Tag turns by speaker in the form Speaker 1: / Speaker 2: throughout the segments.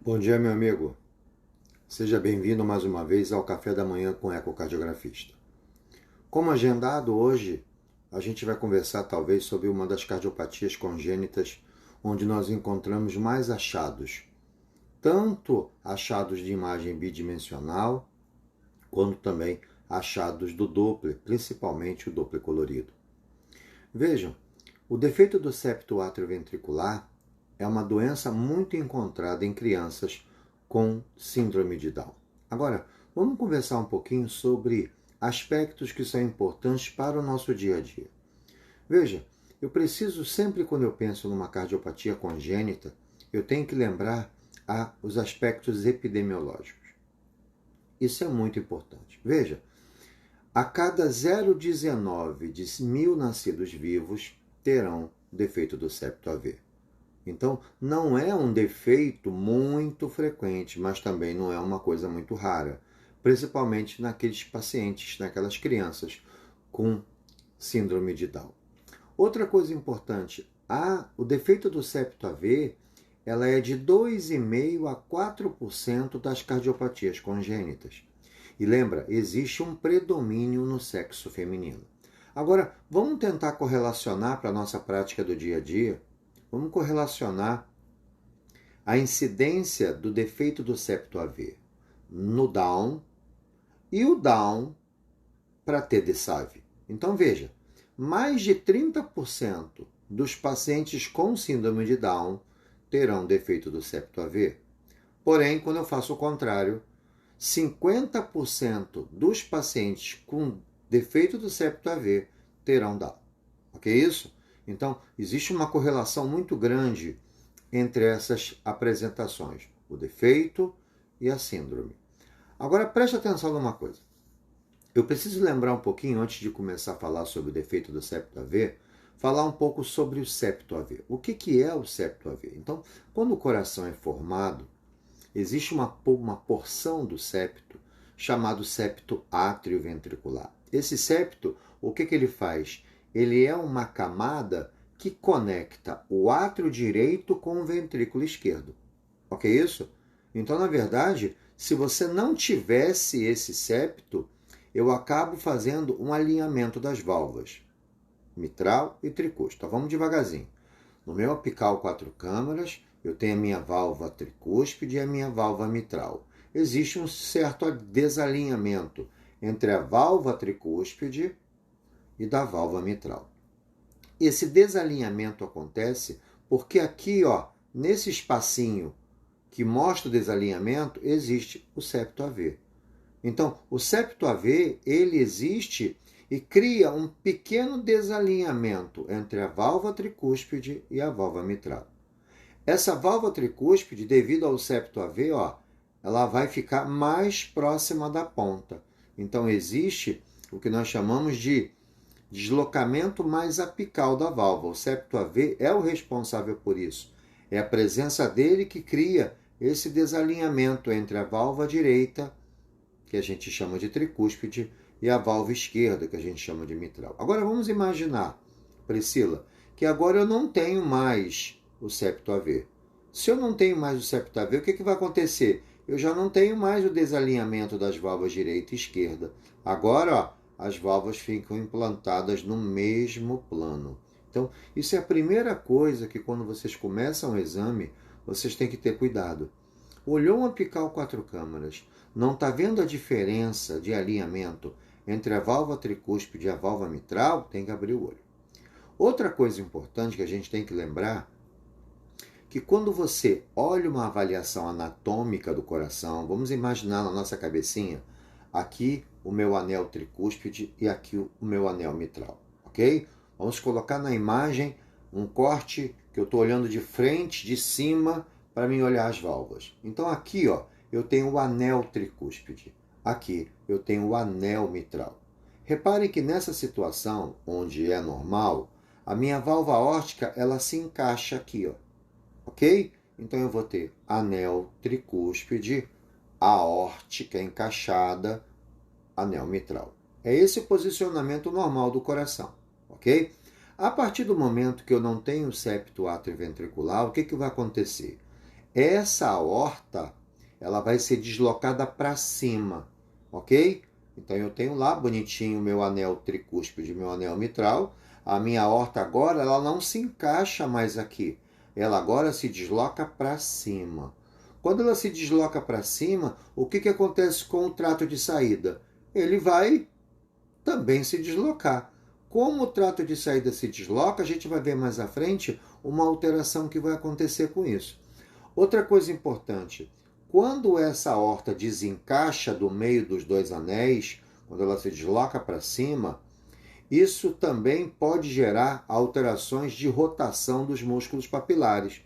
Speaker 1: Bom dia, meu amigo. Seja bem-vindo mais uma vez ao Café da Manhã com o Ecocardiografista. Como agendado, hoje a gente vai conversar talvez sobre uma das cardiopatias congênitas onde nós encontramos mais achados, tanto achados de imagem bidimensional, quanto também achados do Doppler, principalmente o Doppler colorido. Vejam, o defeito do septo atrioventricular é uma doença muito encontrada em crianças com síndrome de Down. Agora, vamos conversar um pouquinho sobre aspectos que são importantes para o nosso dia a dia. Veja, eu preciso sempre, quando eu penso numa cardiopatia congênita, eu tenho que lembrar os aspectos epidemiológicos. Isso é muito importante. Veja, a cada 0,19 de 1.000 nascidos vivos terão defeito do septo AV. Então, não é um defeito muito frequente, mas também não é uma coisa muito rara, principalmente naqueles pacientes, naquelas crianças com síndrome de Down. Outra coisa importante, o defeito do septo AV, ela é de 2,5% a 4% das cardiopatias congênitas. E lembra, existe um predomínio no sexo feminino. Agora, vamos tentar correlacionar para a nossa prática do dia a dia. Vamos correlacionar a incidência do defeito do septo AV no Down e o Down para TD-SAV. Então veja, mais de 30% dos pacientes com síndrome de Down terão defeito do septo AV. Porém, quando eu faço o contrário, 50% dos pacientes com defeito do septo AV terão Down. Ok isso? Então, existe uma correlação muito grande entre essas apresentações, o defeito e a síndrome. Agora, preste atenção numa coisa. Eu preciso lembrar um pouquinho, antes de começar a falar sobre o defeito do septo AV, falar um pouco sobre o septo AV. O que é o septo AV? Então, quando o coração é formado, existe uma porção do septo chamado septo atrioventricular. Esse septo, o que ele faz? Ele é uma camada que conecta o átrio direito com o ventrículo esquerdo. Ok isso? Então, na verdade, se você não tivesse esse septo, eu acabo fazendo um alinhamento das válvulas, mitral e tricúspide. Então, vamos devagarzinho. No meu apical 4 câmaras, eu tenho a minha válvula tricúspide e a minha válvula mitral. Existe um certo desalinhamento entre a válvula tricúspide e da válvula mitral. Esse desalinhamento acontece porque aqui, ó, nesse espacinho que mostra o desalinhamento, existe o septo AV. Então, o septo AV, ele existe e cria um pequeno desalinhamento entre a válvula tricúspide e a válvula mitral. Essa válvula tricúspide, devido ao septo AV, ó, ela vai ficar mais próxima da ponta. Então, existe o que nós chamamos de deslocamento mais apical da válvula. O septo AV é o responsável por isso. É a presença dele que cria esse desalinhamento entre a válvula direita, que a gente chama de tricúspide, e a válvula esquerda, que a gente chama de mitral. Agora vamos imaginar, Priscila, que agora eu não tenho mais o septo AV. Se eu não tenho mais o septo AV, o que vai acontecer? Eu já não tenho mais o desalinhamento das válvulas direita e esquerda. Agora, ó, as válvulas ficam implantadas no mesmo plano. Então, isso é a primeira coisa que quando vocês começam o exame, vocês têm que ter cuidado. Olhou um apical 4 câmaras, não está vendo a diferença de alinhamento entre a válvula tricúspide e a válvula mitral, tem que abrir o olho. Outra coisa importante que a gente tem que lembrar, que quando você olha uma avaliação anatômica do coração, vamos imaginar na nossa cabecinha, aqui o meu anel tricúspide e aqui o meu anel mitral, ok? Vamos colocar na imagem um corte que eu estou olhando de frente, de cima, para mim olhar as válvulas. Então aqui, ó, eu tenho o anel tricúspide. Aqui eu tenho o anel mitral. Reparem que nessa situação, onde é normal, a minha válvula aórtica ela se encaixa aqui, ó, ok? Então eu vou ter anel tricúspide, aórtica encaixada, anel mitral. É esse o posicionamento normal do coração, ok? A partir do momento que eu não tenho septo atrioventricular, o que vai acontecer? essa aorta, ela vai ser deslocada para cima, ok? Então eu tenho lá bonitinho o meu anel tricúspide, meu anel mitral. A minha aorta agora, ela não se encaixa mais aqui. Ela agora se desloca para cima. Quando ela se desloca para cima, o que acontece com o trato de saída? Ele vai também se deslocar. Como o trato de saída se desloca, a gente vai ver mais à frente uma alteração que vai acontecer com isso. Outra coisa importante, quando essa aorta desencaixa do meio dos dois anéis, quando ela se desloca para cima, isso também pode gerar alterações de rotação dos músculos papilares.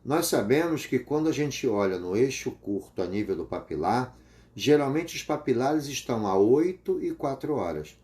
Speaker 1: Nós sabemos que quando a gente olha no eixo curto a nível do papilar, geralmente os papilares estão a 8 e 4 horas.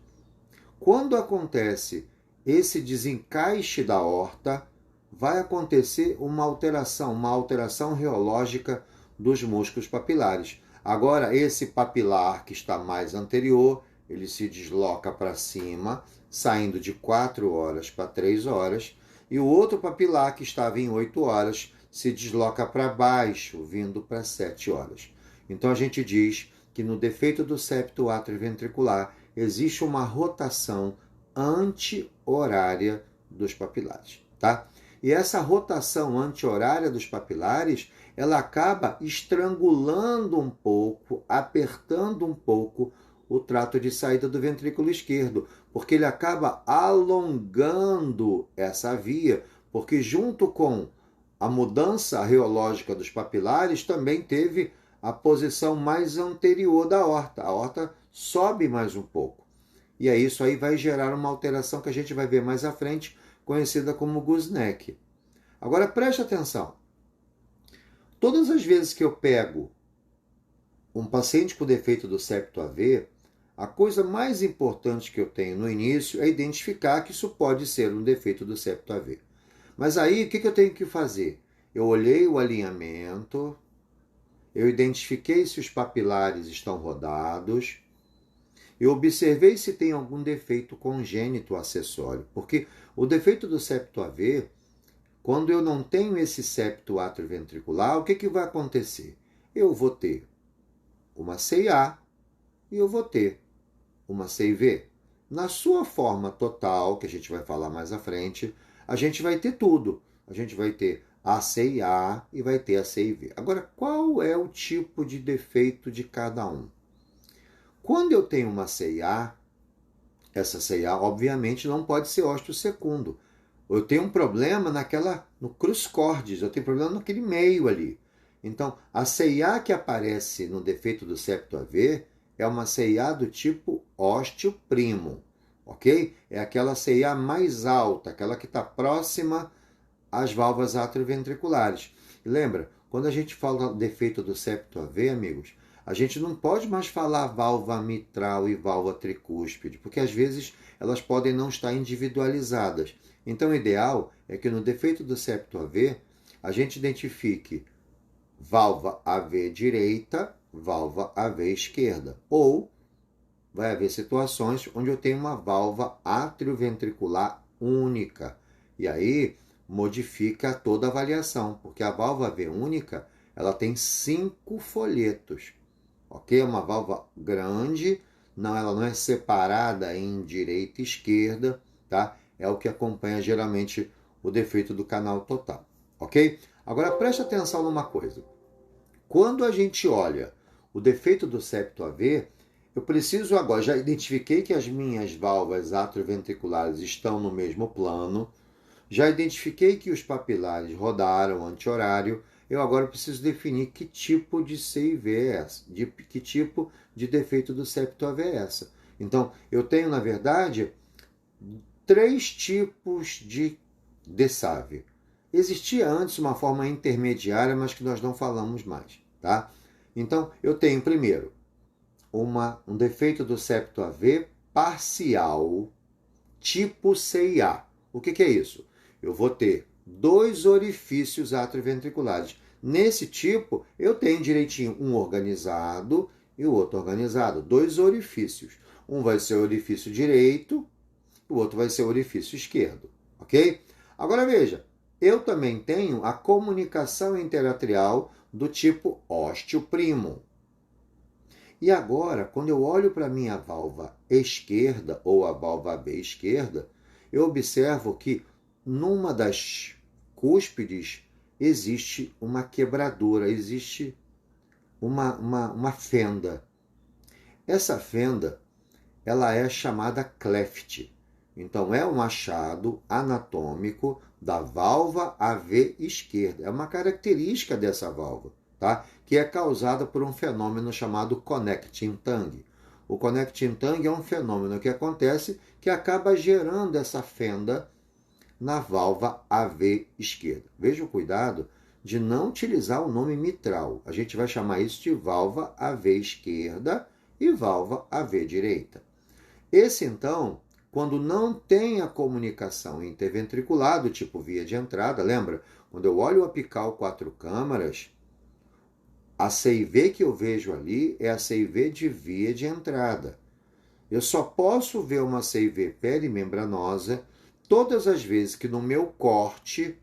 Speaker 1: Quando acontece esse desencaixe da aorta, vai acontecer uma alteração reológica dos músculos papilares. Agora, esse papilar que está mais anterior, ele se desloca para cima, saindo de 4 horas para 3 horas, e o outro papilar que estava em 8 horas se desloca para baixo, vindo para 7 horas. Então a gente diz que no defeito do septo atrioventricular existe uma rotação anti-horária dos papilares, tá? E essa rotação anti-horária dos papilares, ela acaba estrangulando um pouco, apertando um pouco o trato de saída do ventrículo esquerdo, porque ele acaba alongando essa via, porque junto com a mudança reológica dos papilares também teve a posição mais anterior da aorta. A aorta sobe mais um pouco. E aí isso aí vai gerar uma alteração que a gente vai ver mais à frente, conhecida como gooseneck. Agora preste atenção. Todas as vezes que eu pego um paciente com defeito do septo AV, a coisa mais importante que eu tenho no início é identificar que isso pode ser um defeito do septo AV. Mas aí, o que eu tenho que fazer? Eu olhei o alinhamento, eu identifiquei se os papilares estão rodados, eu observei se tem algum defeito congênito acessório, porque o defeito do septo AV, quando eu não tenho esse septo atrioventricular, o que vai acontecer? Eu vou ter uma CIA e eu vou ter uma CIV. Na sua forma total, que a gente vai falar mais à frente, a gente vai ter tudo. A gente vai ter a CIA e vai ter a CIV. Agora, qual é o tipo de defeito de cada um? Quando eu tenho uma CIA, essa CIA obviamente não pode ser ósteo secundo. Eu tenho um problema no crus cordis, eu tenho problema naquele meio ali. Então, a CIA que aparece no defeito do septo AV é uma CIA do tipo ósteo primo, ok? É aquela CIA mais alta, aquela que está próxima às válvulas atrioventriculares. E lembra, quando a gente fala defeito do septo AV, amigos, a gente não pode mais falar válvula mitral e válvula tricúspide, porque às vezes elas podem não estar individualizadas. Então o ideal é que no defeito do septo AV, a gente identifique válvula AV direita, válvula AV esquerda. Ou vai haver situações onde eu tenho uma válvula atrioventricular única. E aí modifica toda a avaliação, porque a válvula AV única, ela tem 5 folhetos. Ok? É uma válvula grande, ela não é separada em direita e esquerda, tá? É o que acompanha geralmente o defeito do canal total, ok? Agora preste atenção numa coisa. Quando a gente olha o defeito do septo AV, eu preciso agora, já identifiquei que as minhas válvulas atrioventriculares estão no mesmo plano, já identifiquei que os papilares rodaram anti-horário, eu agora preciso definir que tipo de CIV é essa, que tipo de defeito do septo AV é essa. Então, eu tenho, na verdade, 3 tipos de DSAV. Existia antes uma forma intermediária, mas que nós não falamos mais, tá? Então, eu tenho primeiro um defeito do septo AV parcial, tipo CIA. O que é isso? Eu vou ter 2 orifícios atrioventriculares. Nesse tipo, eu tenho direitinho um organizado e o outro organizado. 2 orifícios. Um vai ser o orifício direito, o outro vai ser o orifício esquerdo. Ok? Agora veja, eu também tenho a comunicação interatrial do tipo ósteo-primo. E agora, quando eu olho para a minha válvula esquerda, ou a válvula AB esquerda, eu observo que numa das cúspides existe uma quebradura, existe uma fenda. Essa fenda, ela é chamada cleft. Então, é um achado anatômico da válvula AV esquerda. É uma característica dessa válvula, tá? Que é causada por um fenômeno chamado connecting tongue. O connecting tongue é um fenômeno que acontece que acaba gerando essa fenda na válvula AV esquerda. Veja o cuidado de não utilizar o nome mitral. A gente vai chamar isso de válvula AV esquerda e válvula AV direita. Esse, então, quando não tem a comunicação interventricular do tipo via de entrada, lembra? Quando eu olho o apical 4 câmaras, a CIV que eu vejo ali é a CIV de via de entrada. Eu só posso ver uma CIV perimembranosa todas as vezes que no meu corte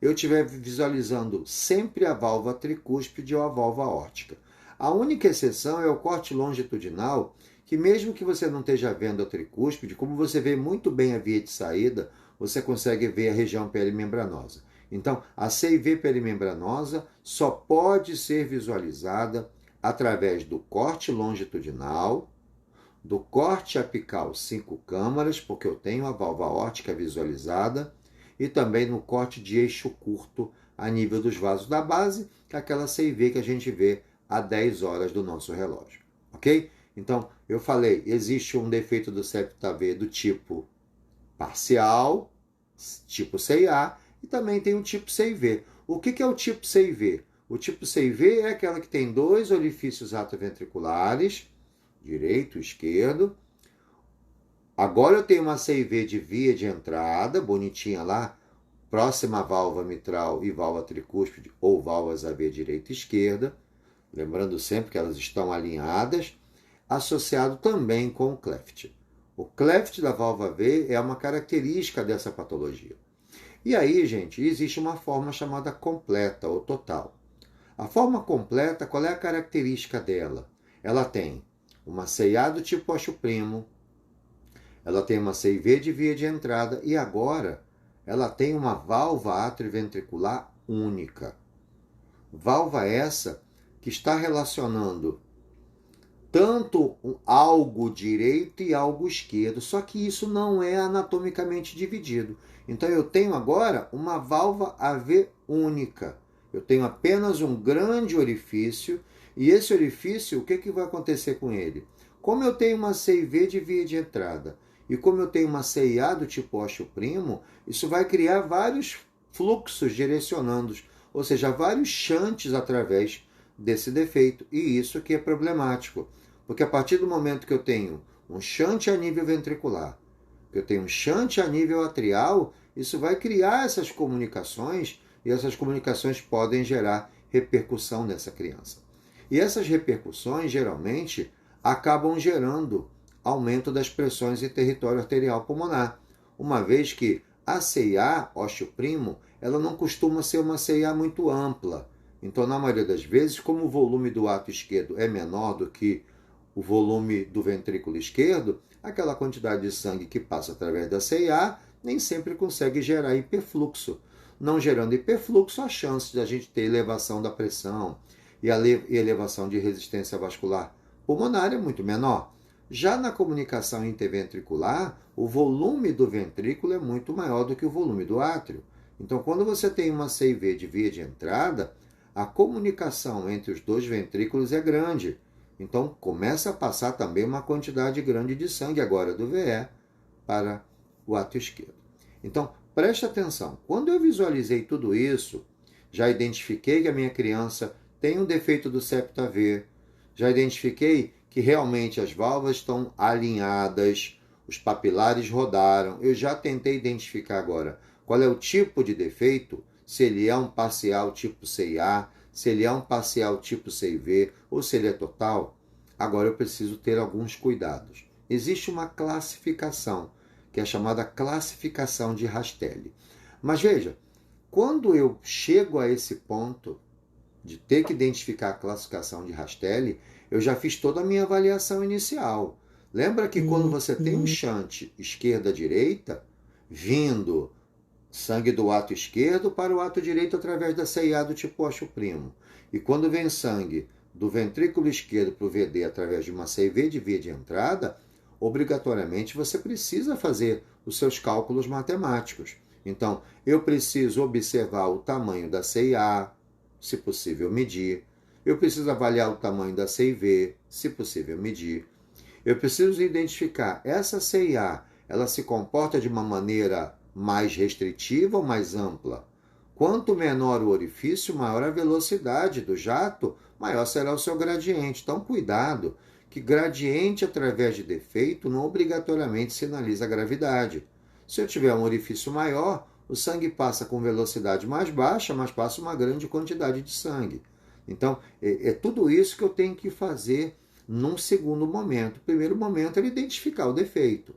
Speaker 1: eu estiver visualizando sempre a válvula tricúspide ou a válvula aórtica. A única exceção é o corte longitudinal, que mesmo que você não esteja vendo a tricúspide, como você vê muito bem a via de saída, você consegue ver a região perimembranosa. Então, a CIV perimembranosa só pode ser visualizada através do corte longitudinal, do corte apical 5 câmaras, porque eu tenho a válvula aórtica visualizada, e também no corte de eixo curto a nível dos vasos da base, que é aquela CIV que a gente vê a 10 horas do nosso relógio, ok? Então, eu falei, existe um defeito do septo AV do tipo parcial, tipo CIA, e também tem o tipo CIV. O que é o tipo CIV? O tipo CIV é aquela que tem 2 orifícios atrioventriculares, direito e esquerdo. Agora eu tenho uma CIV de via de entrada, bonitinha lá, próxima à válvula mitral e válvula tricúspide, ou válvulas AV direita e esquerda, lembrando sempre que elas estão alinhadas, associado também com o cleft. O cleft da válvula AV é uma característica dessa patologia. E aí, gente, existe uma forma chamada completa ou total. A forma completa, qual é a característica dela? Ela tem uma CIA do tipo ósteo-primo, ela tem uma CIV de via de entrada e agora ela tem uma válvula atrioventricular única. Válvula essa que está relacionando tanto algo direito e algo esquerdo, só que isso não é anatomicamente dividido. Então eu tenho agora uma válvula AV única. Eu tenho apenas um grande orifício e esse orifício, o que vai acontecer com ele? Como eu tenho uma CIV de via de entrada e como eu tenho uma CIA do tipo ósteo-primo, isso vai criar vários fluxos direcionando, ou seja, vários shunts através desse defeito. E isso que é problemático. Porque a partir do momento que eu tenho um shunt a nível ventricular, que eu tenho um shunt a nível atrial, isso vai criar essas comunicações e essas comunicações podem gerar repercussão nessa criança. E essas repercussões, geralmente, acabam gerando aumento das pressões em território arterial pulmonar, uma vez que a CIA, ósteo-primo, ela não costuma ser uma CIA muito ampla. Então, na maioria das vezes, como o volume do ato esquerdo é menor do que o volume do ventrículo esquerdo, aquela quantidade de sangue que passa através da CIA nem sempre consegue gerar hiperfluxo. Não gerando hiperfluxo, a chance de a gente ter elevação da pressão e elevação de resistência vascular pulmonar é muito menor. Já na comunicação interventricular, o volume do ventrículo é muito maior do que o volume do átrio. Então, quando você tem uma CIV de via de entrada, a comunicação entre os dois ventrículos é grande. Então, começa a passar também uma quantidade grande de sangue agora do VE para o átrio esquerdo. Então, preste atenção. Quando eu visualizei tudo isso, já identifiquei que a minha criança tem um defeito do septo AV, já identifiquei que realmente as válvulas estão alinhadas, os papilares rodaram. Eu já tentei identificar agora qual é o tipo de defeito, se ele é um parcial tipo CIA, se ele é um parcial tipo CIV ou se ele é total. Agora eu preciso ter alguns cuidados. Existe uma classificação, que é a chamada classificação de Rastelli. Mas veja, Quando eu chego a esse ponto de ter que identificar a classificação de Rastelli, eu já fiz toda a minha avaliação inicial. Lembra que quando você tem um shunt esquerda-direita, vindo sangue do ato esquerdo para o ato direito através da CIA do tipo Osho primo, e quando vem sangue do ventrículo esquerdo para o VD através de uma CIV de via de entrada, obrigatoriamente você precisa fazer os seus cálculos matemáticos. Então, eu preciso observar o tamanho da CIA, se possível medir. Eu preciso avaliar o tamanho da CIV, se possível medir. Eu preciso identificar essa CIA, ela se comporta de uma maneira mais restritiva ou mais ampla? Quanto menor o orifício, maior a velocidade do jato, maior será o seu gradiente. Então, cuidado, que gradiente através de defeito não obrigatoriamente sinaliza a gravidade. Se eu tiver um orifício maior, o sangue passa com velocidade mais baixa, mas passa uma grande quantidade de sangue. Então, é tudo isso que eu tenho que fazer num segundo momento. O primeiro momento é identificar o defeito.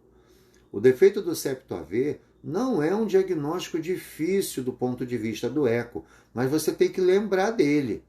Speaker 1: O defeito do septo AV não é um diagnóstico difícil do ponto de vista do eco, mas você tem que lembrar dele.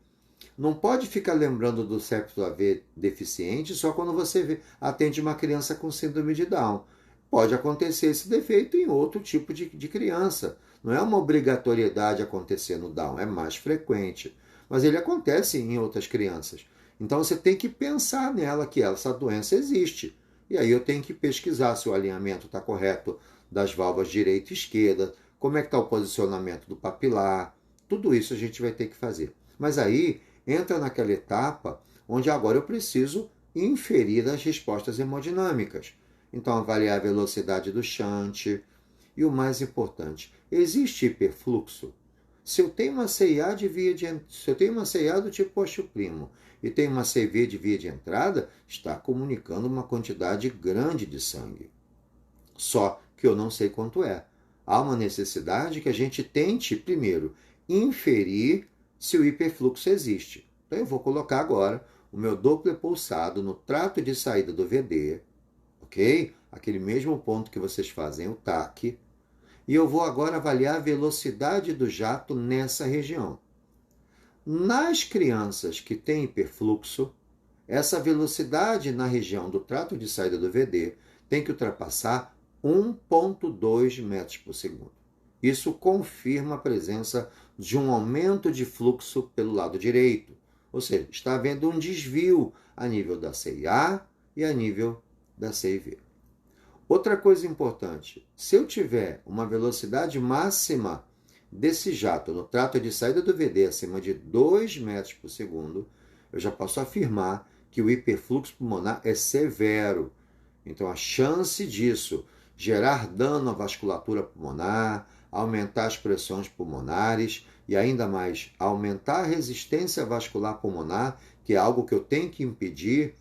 Speaker 1: Não pode ficar lembrando do septo AV deficiente só quando você atende uma criança com síndrome de Down. Pode acontecer esse defeito em outro tipo de criança. Não é uma obrigatoriedade acontecer no Down, é mais frequente. Mas ele acontece em outras crianças. Então você tem que pensar nela que essa doença existe. E aí eu tenho que pesquisar se o alinhamento está correto das válvulas direita e esquerda, como é que está o posicionamento do papilar. Tudo isso a gente vai ter que fazer. Mas aí entra naquela etapa onde agora eu preciso inferir as respostas hemodinâmicas. Então, avaliar a velocidade do shunt. E o mais importante, existe hiperfluxo? Se eu tenho uma CIA se eu tenho uma CIA do tipo Osho primo e tenho uma CV de via de entrada, está comunicando uma quantidade grande de sangue. Só que eu não sei quanto é. Há uma necessidade que a gente tente, primeiro, inferir se o hiperfluxo existe. Então eu vou colocar agora o meu Doppler pulsado no trato de saída do VD, ok? Aquele mesmo ponto que vocês fazem o TAC. E eu vou agora avaliar a velocidade do jato nessa região. Nas crianças que têm hiperfluxo, essa velocidade na região do trato de saída do VD tem que ultrapassar 1,2 metros por segundo. Isso confirma a presença de um aumento de fluxo pelo lado direito. Ou seja, está havendo um desvio a nível da CIA e a nível da CIV. Outra coisa importante, se eu tiver uma velocidade máxima desse jato no trato de saída do VD acima de 2 metros por segundo, eu já posso afirmar que o hiperfluxo pulmonar é severo. Então, a chance disso gerar dano à vasculatura pulmonar, aumentar as pressões pulmonares e, ainda mais, aumentar a resistência vascular pulmonar, que é algo que eu tenho que impedir,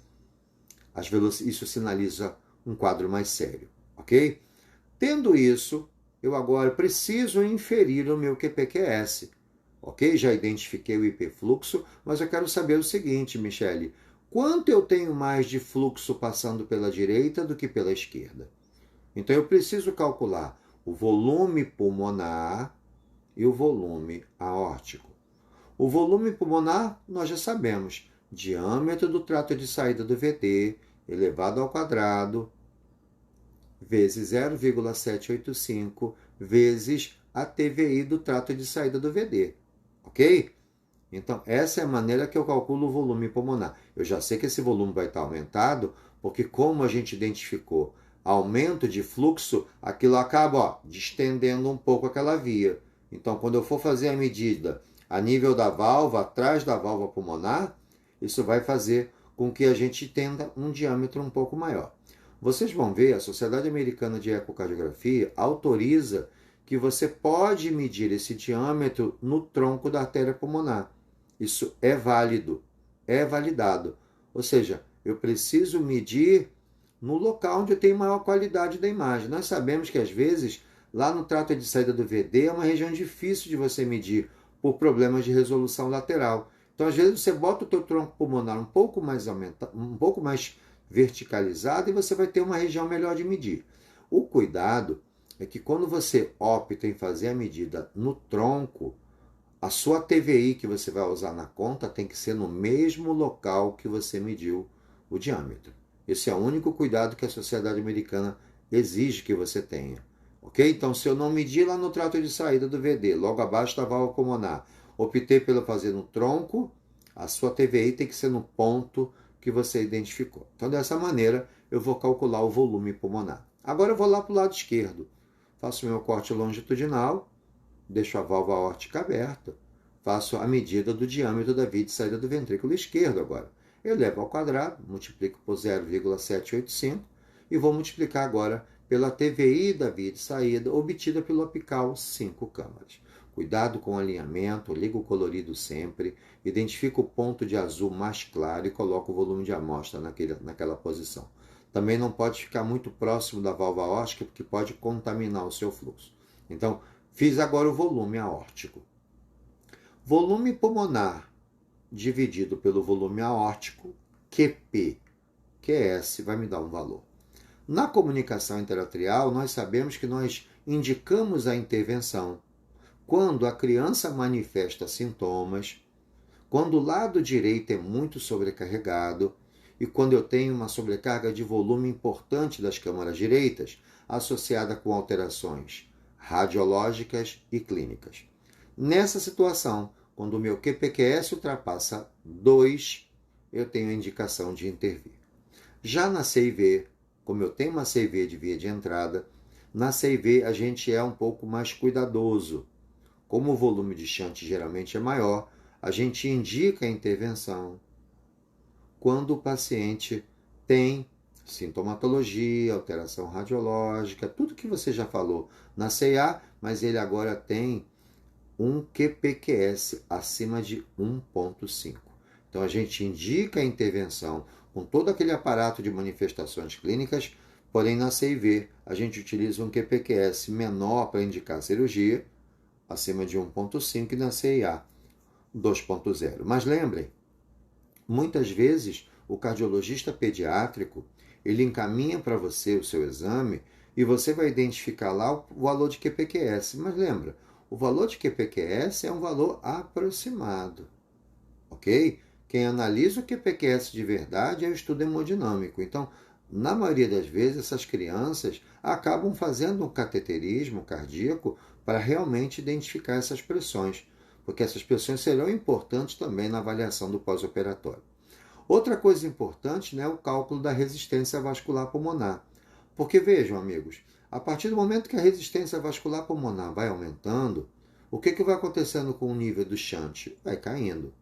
Speaker 1: isso sinaliza um quadro mais sério, ok? Tendo isso, eu agora preciso inferir o meu QPQS, ok? Já identifiquei o hiperfluxo, mas eu quero saber o seguinte, Michele, quanto eu tenho mais de fluxo passando pela direita do que pela esquerda? Então eu preciso calcular o volume pulmonar e o volume aórtico. O volume pulmonar, nós já sabemos, diâmetro do trato de saída do VT elevado ao quadrado vezes 0,785 vezes a TVI do trato de saída do VD, ok? Então, essa é a maneira que eu calculo o volume pulmonar. Eu já sei que esse volume vai estar aumentado, porque como a gente identificou aumento de fluxo, aquilo acaba distendendo um pouco aquela via. Então, quando eu for fazer a medida a nível da válvula, atrás da válvula pulmonar, isso vai fazer com que a gente tenha um diâmetro um pouco maior. Vocês vão ver, a Sociedade Americana de Ecocardiografia autoriza que você pode medir esse diâmetro no tronco da artéria pulmonar. Isso é válido, é validado. Ou seja, eu preciso medir no local onde eu tenho maior qualidade da imagem. Nós sabemos que, às vezes, lá no trato de saída do VD é uma região difícil de você medir por problemas de resolução lateral. Então, às vezes, você bota o teu tronco pulmonar um pouco mais verticalizado e você vai ter uma região melhor de medir. O cuidado é que quando você opta em fazer a medida no tronco, a sua TVI que você vai usar na conta tem que ser no mesmo local que você mediu o diâmetro. Esse é o único cuidado que a Sociedade Americana exige que você tenha. Ok? Então, se eu não medir lá no trato de saída do VD, logo abaixo da válvula pulmonar, optei pelo fazer no tronco, a sua TVI tem que ser no ponto que você identificou. Então, dessa maneira, eu vou calcular o volume pulmonar. Agora eu vou lá para o lado esquerdo. Faço meu corte longitudinal, deixo a válvula aórtica aberta, faço a medida do diâmetro da via de saída do ventrículo esquerdo agora. Eu levo ao quadrado, multiplico por 0,785 e vou multiplicar agora pela TVI da via de saída obtida pelo apical 5 câmaras. Cuidado com o alinhamento, ligo o colorido sempre, identifico o ponto de azul mais claro e coloco o volume de amostra naquela posição. Também não pode ficar muito próximo da válvula aórtica, porque pode contaminar o seu fluxo. Então, fiz agora o volume aórtico. Volume pulmonar dividido pelo volume aórtico, QP, QS, vai me dar um valor. Na comunicação interatrial, nós sabemos que nós indicamos a intervenção quando a criança manifesta sintomas, quando o lado direito é muito sobrecarregado e quando eu tenho uma sobrecarga de volume importante das câmaras direitas, associada com alterações radiológicas e clínicas. Nessa situação, quando o meu QPQS ultrapassa 2, eu tenho a indicação de intervir. Já na CIV, como eu tenho uma CIV de via de entrada, na CIV a gente é um pouco mais cuidadoso. Como o volume de shunt geralmente é maior, a gente indica a intervenção quando o paciente tem sintomatologia, alteração radiológica, tudo que você já falou na CA, mas ele agora tem um QPQS acima de 1,5. Então a gente indica a intervenção com todo aquele aparato de manifestações clínicas, porém na CIV a gente utiliza um QPQS menor para indicar a cirurgia, acima de 1,5, e na CIA 2,0. Mas lembrem, muitas vezes o cardiologista pediátrico ele encaminha para você o seu exame e você vai identificar lá o valor de QPQS. Mas lembra, o valor de QPQS é um valor aproximado, ok? Quem analisa o QPQS de verdade é o estudo hemodinâmico. Então, na maioria das vezes, essas crianças acabam fazendo um cateterismo cardíaco para realmente identificar essas pressões, porque essas pressões serão importantes também na avaliação do pós-operatório. Outra coisa importante é o cálculo da resistência vascular pulmonar. Porque vejam, amigos, a partir do momento que a resistência vascular pulmonar vai aumentando, o que vai acontecendo com o nível do shunt? Vai caindo.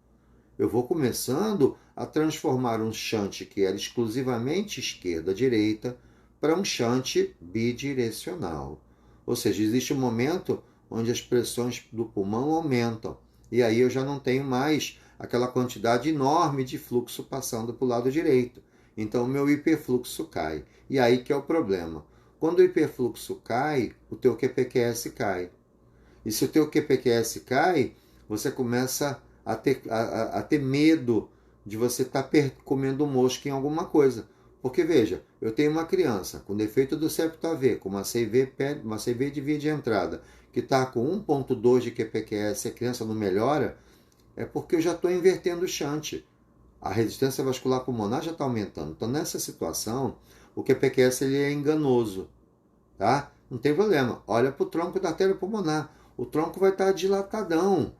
Speaker 1: Eu vou começando a transformar um shunt que era exclusivamente esquerda-direita para um shunt bidirecional. Ou seja, existe um momento onde as pressões do pulmão aumentam. E aí eu já não tenho mais aquela quantidade enorme de fluxo passando para o lado direito. Então o meu hiperfluxo cai. E aí que é o problema. Quando o hiperfluxo cai, o teu QPQS cai. E se o teu QPQS cai, você começa a ter medo de você estar comendo mosca em alguma coisa. Porque, veja, eu tenho uma criança com defeito do septo AV, com uma CV de via de entrada, que está com 1,2 de QPQS e a criança não melhora, é porque eu já estou invertendo o shunt. A resistência vascular pulmonar já está aumentando. Então, nessa situação, o QPQS ele é enganoso. Tá? Não tem problema. Olha para o tronco da artéria pulmonar. O tronco vai estar dilatadão.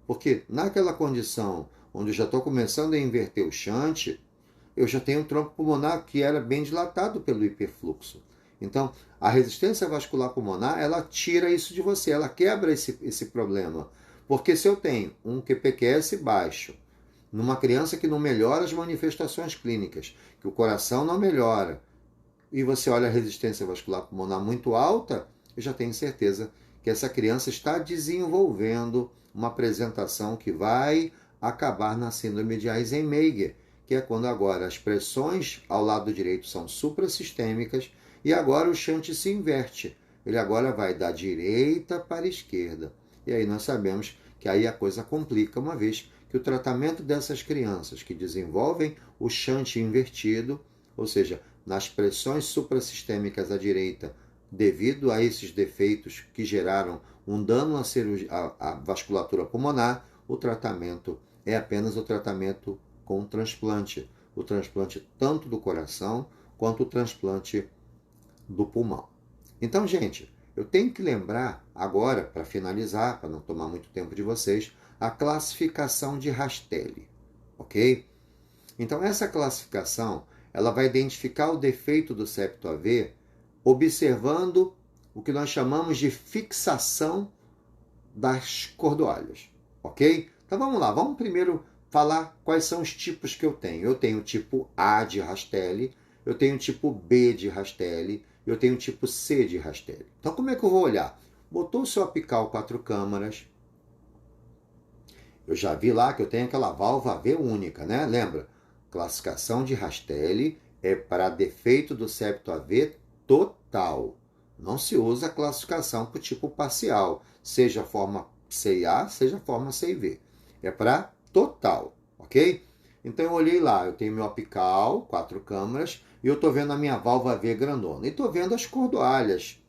Speaker 1: Porque naquela condição onde eu já estou começando a inverter o shunt, eu já tenho um tronco pulmonar que era bem dilatado pelo hiperfluxo. Então, a resistência vascular pulmonar, ela tira isso de você, ela quebra esse problema. Porque se eu tenho um QPQS baixo, numa criança que não melhora as manifestações clínicas, que o coração não melhora, e você olha a resistência vascular pulmonar muito alta, eu já tenho certeza que essa criança está desenvolvendo uma apresentação que vai acabar na síndrome de Eisenmenger, que é quando agora as pressões ao lado direito são suprassistêmicas e agora o shunt se inverte. Ele agora vai da direita para a esquerda. E aí nós sabemos que aí a coisa complica, uma vez que o tratamento dessas crianças que desenvolvem o shunt invertido, ou seja, nas pressões suprassistêmicas à direita, devido a esses defeitos que geraram um dano à vasculatura pulmonar, o tratamento é apenas o tratamento com transplante. O transplante tanto do coração quanto o transplante do pulmão. Então, gente, eu tenho que lembrar agora, para finalizar, para não tomar muito tempo de vocês, a classificação de Rastelli, ok? Então, essa classificação, ela vai identificar o defeito do septo AV observando o que nós chamamos de fixação das cordoalhas, ok? Então, vamos lá, vamos primeiro falar quais são os tipos que eu tenho. Eu tenho o tipo A de Rastelli, eu tenho o tipo B de Rastelli, eu tenho o tipo C de Rastelli. Então, como é que eu vou olhar? Botou o seu apical 4 câmaras. Eu já vi lá que eu tenho aquela válvula AV única, né? Lembra? Classificação de Rastelli é para defeito do septo AV total. Não se usa a classificação para o tipo parcial, seja a forma C e A, seja a forma C e V. É para total, ok? Então eu olhei lá, eu tenho meu apical, 4 câmaras, e eu estou vendo a minha válvula AV grandona. E estou vendo as cordoalhas.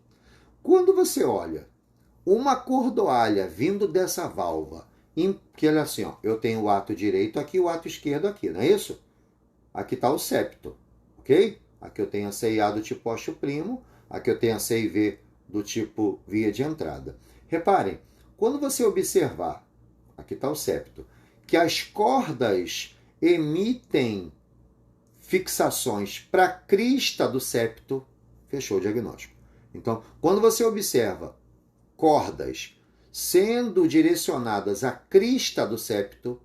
Speaker 1: Quando você olha uma cordoalha vindo dessa válvula, que olha assim, ó, eu tenho o ato direito aqui e o ato esquerdo aqui, não é isso? Aqui está o septo, ok? Aqui eu tenho a CIA do tipo ósseo primo, aqui eu tenho a CIV do tipo via de entrada. Reparem, quando você observar, aqui está o septo, que as cordas emitem fixações para a crista do septo, fechou o diagnóstico. Então, quando você observa cordas sendo direcionadas à crista do septo,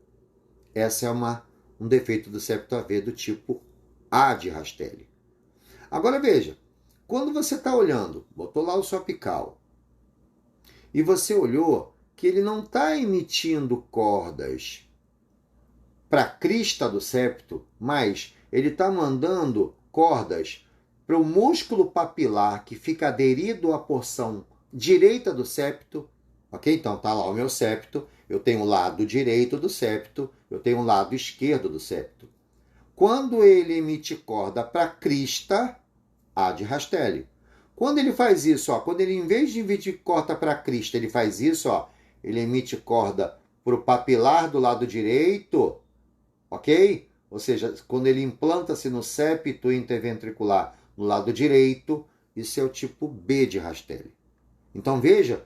Speaker 1: essa é um defeito do septo AV do tipo A de Rastelli. Agora veja, quando você está olhando, botou lá o seu apical, e você olhou que ele não está emitindo cordas para a crista do septo, mas ele está mandando cordas para o músculo papilar que fica aderido à porção direita do septo, ok? Então está lá o meu septo, eu tenho o lado direito do septo, eu tenho o lado esquerdo do septo. Quando ele emite corda para a crista, A de Rastelli. Quando ele faz isso, ó, quando ele, em vez de emitir corda para a crista, ele faz isso, ó, ele emite corda para o papilar do lado direito, ok? Ou seja, quando ele implanta-se no septo interventricular no lado direito, isso é o tipo B de Rastelli. Então veja,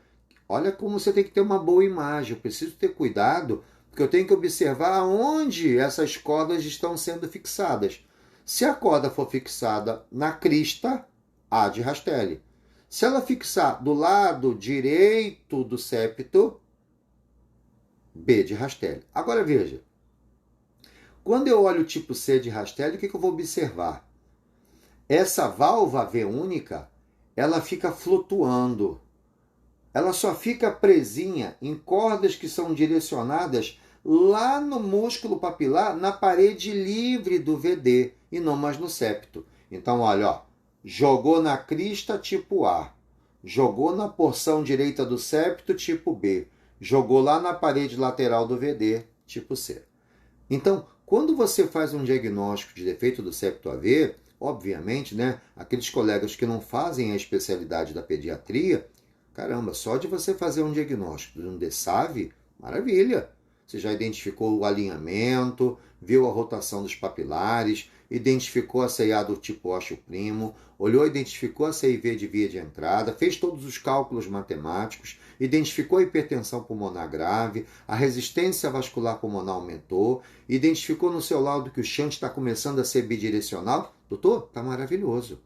Speaker 1: olha como você tem que ter uma boa imagem. Eu preciso ter cuidado, porque eu tenho que observar onde essas cordas estão sendo fixadas. Se a corda for fixada na crista, A de Rastelli. Se ela fixar do lado direito do septo, B de Rastelli. Agora veja, quando eu olho o tipo C de Rastelli, o que eu vou observar? Essa válvula AV única, ela fica flutuando. Ela só fica presinha em cordas que são direcionadas lá no músculo papilar, na parede livre do VD, e não mais no septo. Então, olha, ó, jogou na crista tipo A, jogou na porção direita do septo tipo B, jogou lá na parede lateral do VD tipo C. Então, quando você faz um diagnóstico de defeito do septo AV, obviamente, né, aqueles colegas que não fazem a especialidade da pediatria, caramba, só de você fazer um diagnóstico de um DSAV, maravilha! Você já identificou o alinhamento, viu a rotação dos papilares, identificou a CIA do tipo ósseo primo, olhou, identificou a CIV de via de entrada, fez todos os cálculos matemáticos, identificou a hipertensão pulmonar grave, a resistência vascular pulmonar aumentou, identificou no seu laudo que o shunt está começando a ser bidirecional. Doutor, está maravilhoso.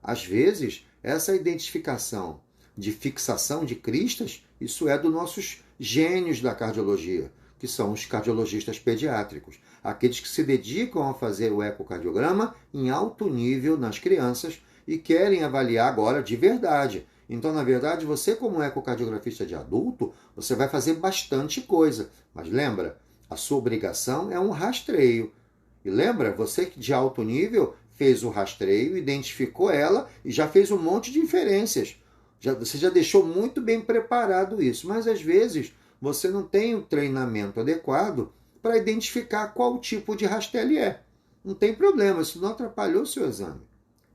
Speaker 1: Às vezes, essa identificação de fixação de cristas, isso é dos nossos gênios da cardiologia, que são os cardiologistas pediátricos, aqueles que se dedicam a fazer o ecocardiograma em alto nível nas crianças e querem avaliar agora de verdade. Então, na verdade, você como ecocardiografista de adulto, você vai fazer bastante coisa. Mas lembra, a sua obrigação é um rastreio. E lembra, você que de alto nível fez o rastreio, identificou ela e já fez um monte de inferências. Você já deixou muito bem preparado isso, mas às vezes você não tem o treinamento adequado para identificar qual tipo de Rastelli é. Não tem problema, isso não atrapalhou o seu exame,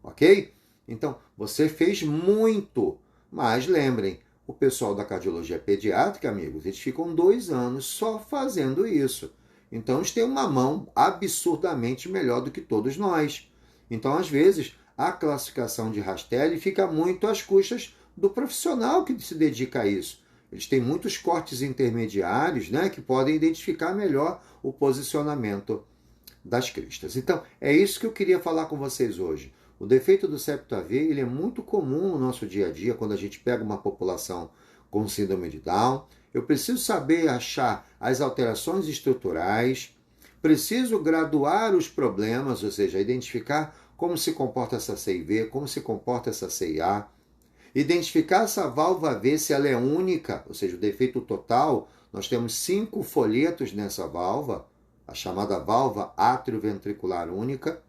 Speaker 1: ok? Então, você fez muito, mas lembrem, o pessoal da cardiologia pediátrica, amigos, eles ficam 2 anos só fazendo isso. Então, eles têm uma mão absurdamente melhor do que todos nós. Então, às vezes, a classificação de Rastelli fica muito às custas do profissional que se dedica a isso. Eles têm muitos cortes intermediários, né, que podem identificar melhor o posicionamento das cristas. Então, é isso que eu queria falar com vocês hoje. O defeito do septo AV ele é muito comum no nosso dia a dia, quando a gente pega uma população com síndrome de Down. Eu preciso saber achar as alterações estruturais, preciso graduar os problemas, ou seja, identificar como se comporta essa CIV, como se comporta essa CIA, identificar essa válvula V se ela é única, ou seja, o defeito total. Nós temos 5 folhetos nessa válvula, a chamada válvula atrioventricular única.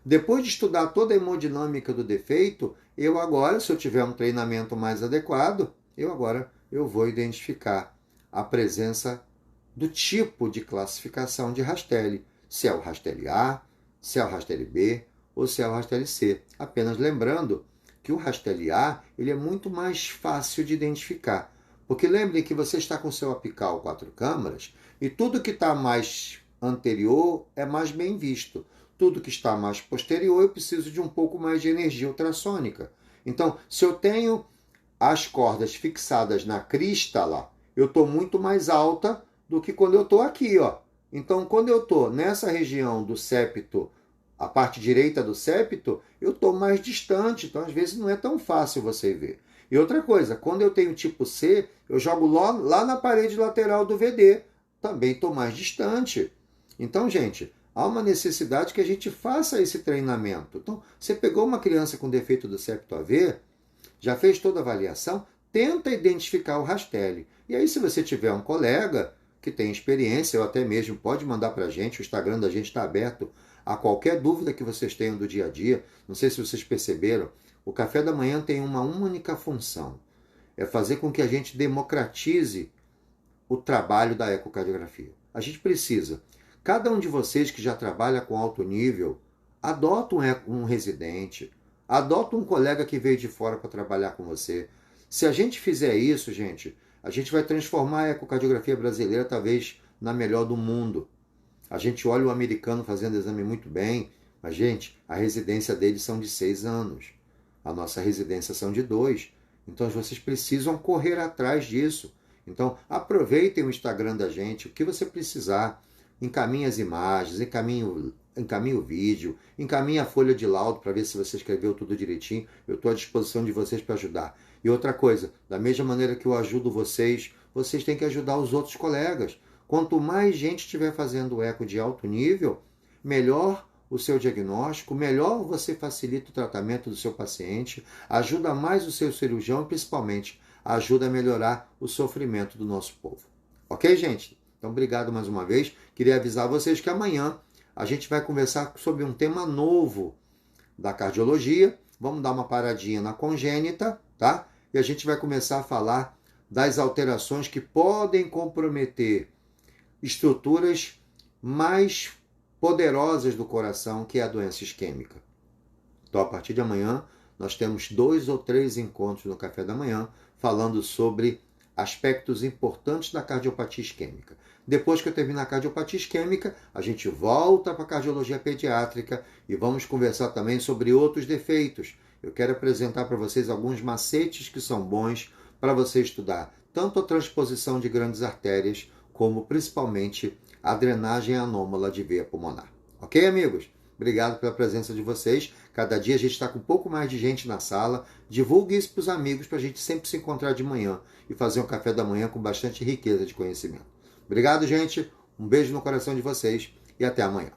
Speaker 1: Depois de estudar toda a hemodinâmica do defeito, eu agora, se eu tiver um treinamento mais adequado, eu vou identificar a presença do tipo de classificação de Rastelli, se é o Rastelli A, se é o Rastelli B ou se é o Rastelli C. Apenas lembrando que o Rastelli A ele é muito mais fácil de identificar, porque lembre que você está com seu apical 4 câmaras e tudo que está mais anterior é mais bem visto. Tudo que está mais posterior, eu preciso de um pouco mais de energia ultrassônica. Então, se eu tenho as cordas fixadas na crista lá, eu estou muito mais alta do que quando eu estou aqui, ó. Então, quando eu estou nessa região do septo, a parte direita do septo, eu estou mais distante. Então, às vezes, não é tão fácil você ver. E outra coisa, quando eu tenho tipo C, eu jogo lá na parede lateral do VD. Também estou mais distante. Então, gente, há uma necessidade que a gente faça esse treinamento. Então, você pegou uma criança com defeito do septo AV, já fez toda a avaliação, tenta identificar o Rastelli. E aí, se você tiver um colega que tem experiência, ou até mesmo pode mandar para a gente, o Instagram da gente está aberto a qualquer dúvida que vocês tenham do dia a dia. Não sei se vocês perceberam, o café da manhã tem uma única função, é fazer com que a gente democratize o trabalho da ecocardiografia. A gente precisa. Cada um de vocês que já trabalha com alto nível, adota um residente, adota um colega que veio de fora para trabalhar com você. Se a gente fizer isso, gente, a gente vai transformar a ecocardiografia brasileira talvez na melhor do mundo. A gente olha o americano fazendo exame muito bem, mas, gente, a residência deles são de 6 anos. A nossa residência são de 2. Então, vocês precisam correr atrás disso. Então, aproveitem o Instagram da gente, o que você precisar. Encaminhe as imagens, encaminhe o vídeo, encaminhe a folha de laudo para ver se você escreveu tudo direitinho. Eu estou à disposição de vocês para ajudar. E outra coisa, da mesma maneira que eu ajudo vocês, vocês têm que ajudar os outros colegas. Quanto mais gente estiver fazendo eco de alto nível, melhor o seu diagnóstico, melhor você facilita o tratamento do seu paciente, ajuda mais o seu cirurgião e, principalmente, ajuda a melhorar o sofrimento do nosso povo. Ok, gente? Então, obrigado mais uma vez. Queria avisar vocês que amanhã a gente vai conversar sobre um tema novo da cardiologia. Vamos dar uma paradinha na congênita, tá? E a gente vai começar a falar das alterações que podem comprometer estruturas mais poderosas do coração, que é a doença isquêmica. Então, a partir de amanhã, nós temos 2 ou 3 encontros no café da manhã falando sobre aspectos importantes da cardiopatia isquêmica. Depois que eu terminar a cardiopatia isquêmica, a gente volta para a cardiologia pediátrica e vamos conversar também sobre outros defeitos. Eu quero apresentar para vocês alguns macetes que são bons para você estudar tanto a transposição de grandes artérias, como principalmente a drenagem anômala de veia pulmonar. Ok, amigos? Obrigado pela presença de vocês. Cada dia a gente está com um pouco mais de gente na sala. Divulgue isso para os amigos para a gente sempre se encontrar de manhã e fazer um café da manhã com bastante riqueza de conhecimento. Obrigado, gente. Um beijo no coração de vocês e até amanhã.